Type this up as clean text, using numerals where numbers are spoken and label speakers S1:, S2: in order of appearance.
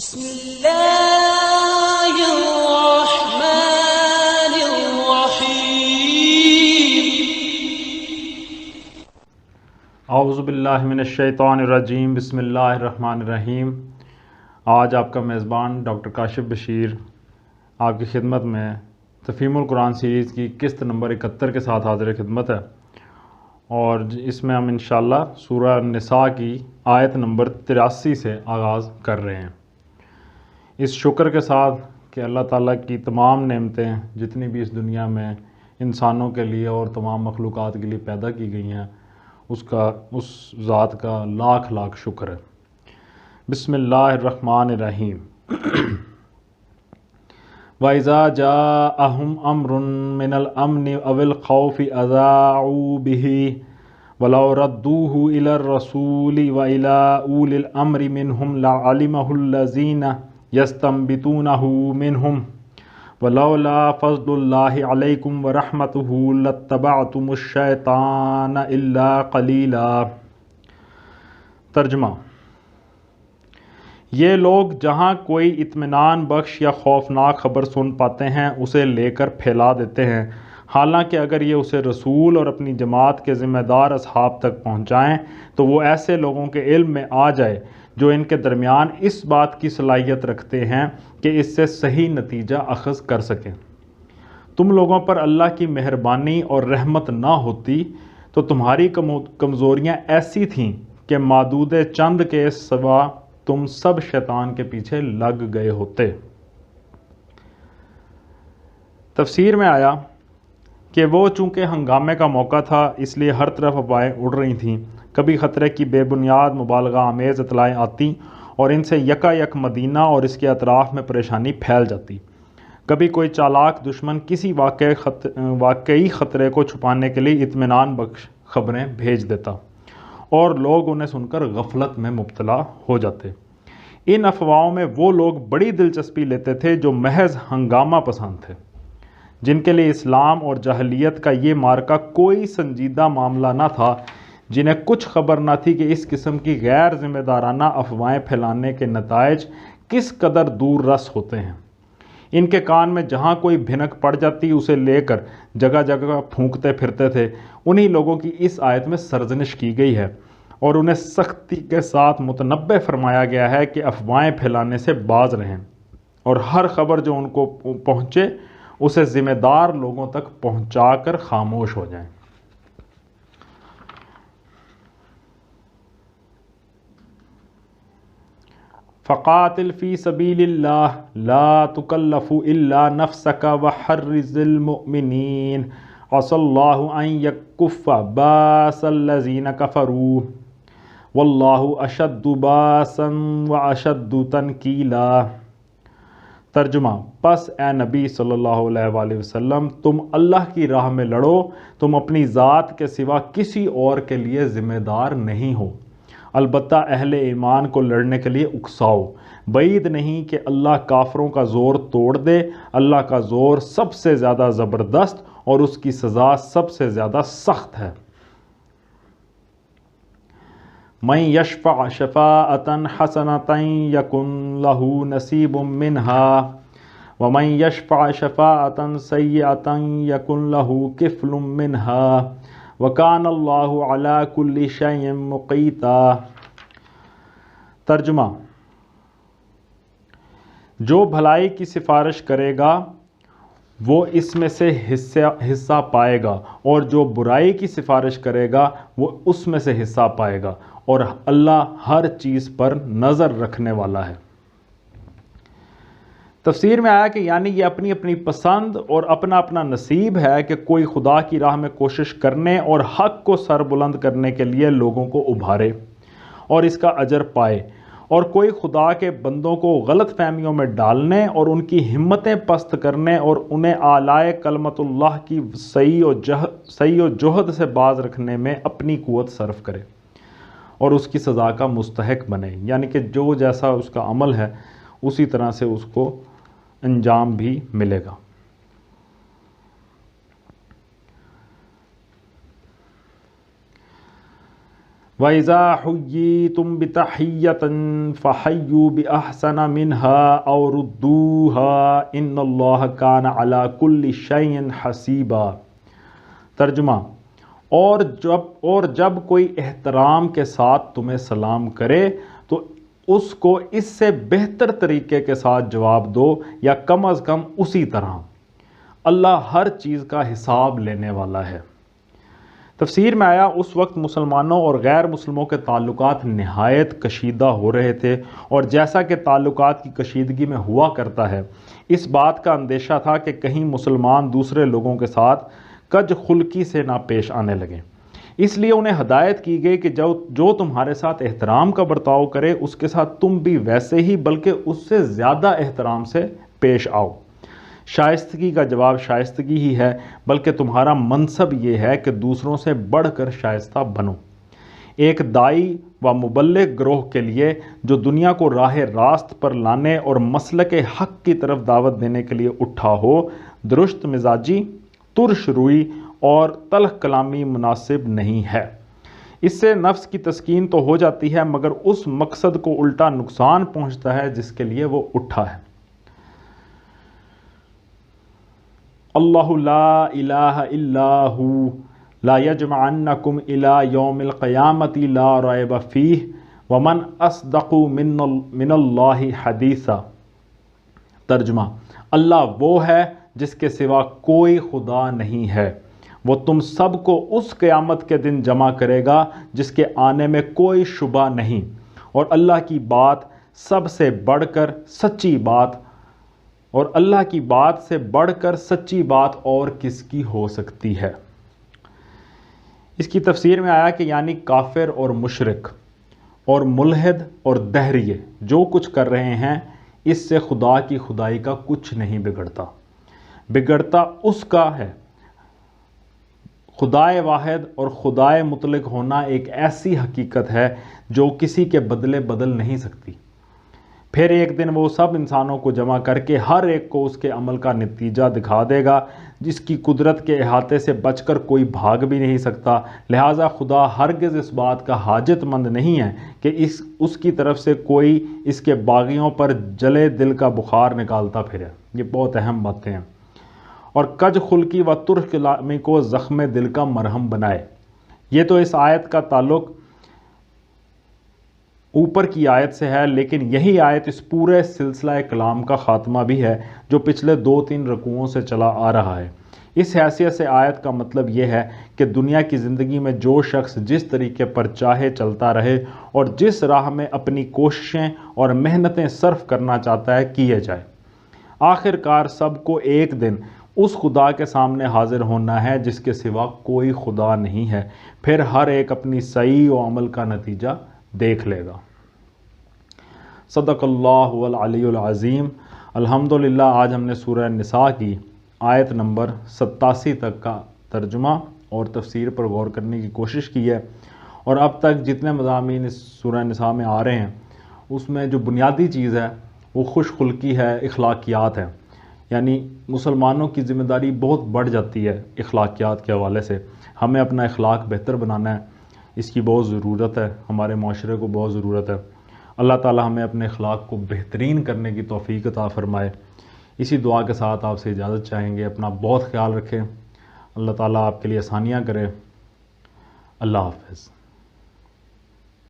S1: بسم اللہ الرحمن الرحیم۔
S2: اعوذ باللہ من الشیطان الرجیم، بسم اللہ الرحمن الرحیم۔ آج آپ کا میزبان ڈاکٹر کاشف بشیر آپ کی خدمت میں تفہیم القرآن سیریز کی قسط نمبر 71 کے ساتھ حاضر خدمت ہے، اور اس میں ہم انشاءاللہ سورہ النساء کی آیت نمبر 83 سے آغاز کر رہے ہیں، اس شکر کے ساتھ کہ اللہ تعالیٰ کی تمام نعمتیں جتنی بھی اس دنیا میں انسانوں کے لیے اور تمام مخلوقات کے لیے پیدا کی گئی ہیں، اس ذات کا لاکھ لاکھ شکر ہے۔ بسم اللہ الرحمن الرحیم۔ وَإِذَا جَاءَهُمْ أَمْرٌ مِّنَ الْأَمْنِ أَوِ الْخَوْفِ أَذَاعُوا بِهِ وَلَوْ رَدُّوهُ إِلَى الرَّسُولِ وَإِلَى أُولِي الْأَمْرِ مِنْهُمْ لَعَلِمَهُ الَّذِينَ يَسْتَنبِطُونَهُ مِنْهُمْ وَلَوْلَا فَضْلُ اللَّهِ عَلَيْكُمْ وَرَحْمَتُهُ لَاتَّبَعْتُمُ الشَّيْطَانَ إِلَّا قَلِيلًا۔ ترجمہ: یہ لوگ جہاں کوئی اطمینان بخش یا خوفناک خبر سن پاتے ہیں اسے لے کر پھیلا دیتے ہیں، حالانکہ اگر یہ اسے رسول اور اپنی جماعت کے ذمہ دار اصحاب تک پہنچائیں تو وہ ایسے لوگوں کے علم میں آ جائے جو ان کے درمیان اس بات کی صلاحیت رکھتے ہیں کہ اس سے صحیح نتیجہ اخذ کر سکیں۔ تم لوگوں پر اللہ کی مہربانی اور رحمت نہ ہوتی تو تمہاری کمزوریاں ایسی تھیں کہ معدود چند کے سوا تم سب شیطان کے پیچھے لگ گئے ہوتے۔ تفسیر میں آیا کہ وہ چونکہ ہنگامے کا موقع تھا اس لیے ہر طرف افواہیں اڑ رہی تھیں، کبھی خطرے کی بے بنیاد مبالغہ آمیز اطلاعیں آتی اور ان سے یکا یک مدینہ اور اس کے اطراف میں پریشانی پھیل جاتی، کبھی کوئی چالاک دشمن کسی واقعی خطرے کو چھپانے کے لیے اطمینان بخش خبریں بھیج دیتا اور لوگ انہیں سن کر غفلت میں مبتلا ہو جاتے۔ ان افواہوں میں وہ لوگ بڑی دلچسپی لیتے تھے جو محض ہنگامہ پسند تھے، جن کے لیے اسلام اور جاہلیت کا یہ مارکہ کوئی سنجیدہ معاملہ نہ تھا، جنہیں کچھ خبر نہ تھی کہ اس قسم کی غیر ذمہ دارانہ افواہیں پھیلانے کے نتائج کس قدر دور رس ہوتے ہیں۔ ان کے کان میں جہاں کوئی بھنک پڑ جاتی اسے لے کر جگہ جگہ پھونکتے پھرتے تھے۔ انہی لوگوں کی اس آیت میں سرزنش کی گئی ہے اور انہیں سختی کے ساتھ متنبہ فرمایا گیا ہے کہ افواہیں پھیلانے سے باز رہیں اور ہر خبر جو ان کو پہنچے اسے ذمہ دار لوگوں تک پہنچا کر خاموش ہو جائیں۔ فقاتل فی سبیل اللہ لا تکلف الا نفسک وحرز المؤمنین عسى اللہ ان یکف باس الذین کفروا واللہ اشد باسا واشد تنکیلا۔ ترجمہ: پس اے نبی صلی اللہ علیہ وآلہ وسلم تم اللہ کی راہ میں لڑو، تم اپنی ذات کے سوا کسی اور کے لیے ذمہ دار نہیں ہو، البتہ اہل ایمان کو لڑنے کے لیے اکساؤ۔ بعید نہیں کہ اللہ کافروں کا زور توڑ دے، اللہ کا زور سب سے زیادہ زبردست اور اس کی سزا سب سے زیادہ سخت ہے۔ من یشفع شفاعۃ حسنۃ یکن لہ نصیب منہا ومن یشفع شفاعۃ سیئۃ یکن لہ کفل منہا وکان اللہ علی کل شیء مقیتا۔ ترجمہ: جو بھلائی کی سفارش کرے گا وہ اس میں سے حصہ پائے گا اور جو برائی کی سفارش کرے گا وہ اس میں سے حصہ پائے گا، اور اللہ ہر چیز پر نظر رکھنے والا ہے۔ تفسیر میں آیا کہ یعنی یہ اپنی اپنی پسند اور اپنا اپنا نصیب ہے کہ کوئی خدا کی راہ میں کوشش کرنے اور حق کو سر بلند کرنے کے لیے لوگوں کو ابھارے اور اس کا اجر پائے، اور کوئی خدا کے بندوں کو غلط فہمیوں میں ڈالنے اور ان کی ہمتیں پست کرنے اور انہیں اعلائے کلمت اللہ کی سعی و جہد سے باز رکھنے میں اپنی قوت صرف کرے اور اس کی سزا کا مستحق بنے، یعنی کہ جو جیسا اس کا عمل ہے اسی طرح سے اس کو انجام بھی ملے گا۔ وَإِذَا حُيِّيتُم بِتَحِيَّةٍ فَحَيُّوا بِأَحْسَنَ مِنْهَا أَوْ رُدُّوهَا إِنَّ اللَّهَ كَانَ عَلَى كُلِّ شَيْءٍ حَسِيبًا۔ ترجمہ، اور جب کوئی احترام کے ساتھ تمہیں سلام کرے تو اس کو اس سے بہتر طریقے کے ساتھ جواب دو، یا کم از کم اسی طرح۔ اللہ ہر چیز کا حساب لینے والا ہے۔ تفسیر میں آیا اس وقت مسلمانوں اور غیر مسلموں کے تعلقات نہایت کشیدہ ہو رہے تھے، اور جیسا کہ تعلقات کی کشیدگی میں ہوا کرتا ہے، اس بات کا اندیشہ تھا کہ کہیں مسلمان دوسرے لوگوں کے ساتھ کج خلقی سے نہ پیش آنے لگیں۔ اس لیے انہیں ہدایت کی گئی کہ جو تمہارے ساتھ احترام کا برتاؤ کرے اس کے ساتھ تم بھی ویسے ہی بلکہ اس سے زیادہ احترام سے پیش آؤ۔ شائستگی کا جواب شائستگی ہی ہے، بلکہ تمہارا منصب یہ ہے کہ دوسروں سے بڑھ کر شائستہ بنو۔ ایک داعی و مبلغ گروہ کے لیے جو دنیا کو راہ راست پر لانے اور مسلک حق کی طرف دعوت دینے کے لیے اٹھا ہو، درست مزاجی، ترش روئی اور تلخ کلامی مناسب نہیں ہے۔ اس سے نفس کی تسکین تو ہو جاتی ہے، مگر اس مقصد کو الٹا نقصان پہنچتا ہے جس کے لیے وہ اٹھا ہے۔ اللہ لا الہ الا ہو لا یجمعنکم الی یوم القیامۃ لا ریب فیہ ومن اصدق من اللہ حدیثا۔ ترجمہ، اللہ وہ ہے جس کے سوا کوئی خدا نہیں ہے، وہ تم سب کو اس قیامت کے دن جمع کرے گا جس کے آنے میں کوئی شبہ نہیں، اور اللہ کی بات سب سے بڑھ کر سچی بات، اور اللہ کی بات سے بڑھ کر سچی بات اور کس کی ہو سکتی ہے۔ اس کی تفسیر میں آیا کہ یعنی کافر اور مشرک اور ملحد اور دہریے جو کچھ کر رہے ہیں، اس سے خدا کی خدائی کا کچھ نہیں بگڑتا اس کا ہے۔ خدائے واحد اور خدائے مطلق ہونا ایک ایسی حقیقت ہے جو کسی کے بدلے بدل نہیں سکتی۔ پھر ایک دن وہ سب انسانوں کو جمع کر کے ہر ایک کو اس کے عمل کا نتیجہ دکھا دے گا، جس کی قدرت کے احاطے سے بچ کر کوئی بھاگ بھی نہیں سکتا۔ لہٰذا خدا ہرگز اس بات کا حاجت مند نہیں ہے کہ اس کی طرف سے کوئی اس کے باغیوں پر جلے دل کا بخار نکالتا پھرے۔ یہ بہت اہم باتیں ہیں۔ اور کج خلقی و ترش کلامی کو زخم دل کا مرہم بنائے۔ یہ تو اس آیت کا تعلق اوپر کی آیت سے ہے، لیکن یہی آیت اس پورے سلسلہ کلام کا خاتمہ بھی ہے جو پچھلے 2-3 رکوعوں سے چلا آ رہا ہے۔ اس حیثیت سے آیت کا مطلب یہ ہے کہ دنیا کی زندگی میں جو شخص جس طریقے پر چاہے چلتا رہے اور جس راہ میں اپنی کوششیں اور محنتیں صرف کرنا چاہتا ہے کیے جائے۔ آخر کار سب کو ایک دن اس خدا کے سامنے حاضر ہونا ہے جس کے سوا کوئی خدا نہیں ہے، پھر ہر ایک اپنی سعی و عمل کا نتیجہ دیکھ لے گا۔ صدق اللہ العلی العظیم۔ الحمدللہ آج ہم نے سورہ نساء کی آیت نمبر 87 تک کا ترجمہ اور تفسیر پر غور کرنے کی کوشش کی ہے، اور اب تک جتنے مضامین اس سورہ نساء میں آ رہے ہیں اس میں جو بنیادی چیز ہے وہ خوش خلقی ہے، اخلاقیات ہے۔ یعنی مسلمانوں کی ذمہ داری بہت بڑھ جاتی ہے اخلاقیات کے حوالے سے۔ ہمیں اپنا اخلاق بہتر بنانا ہے، اس کی بہت ضرورت ہے، ہمارے معاشرے کو بہت ضرورت ہے۔ اللہ تعالی ہمیں اپنے اخلاق کو بہترین کرنے کی توفیق عطا فرمائے۔ اسی دعا کے ساتھ آپ سے اجازت چاہیں گے۔ اپنا بہت خیال رکھیں، اللہ تعالیٰ آپ کے لیے آسانیاں کرے۔ اللہ حافظ۔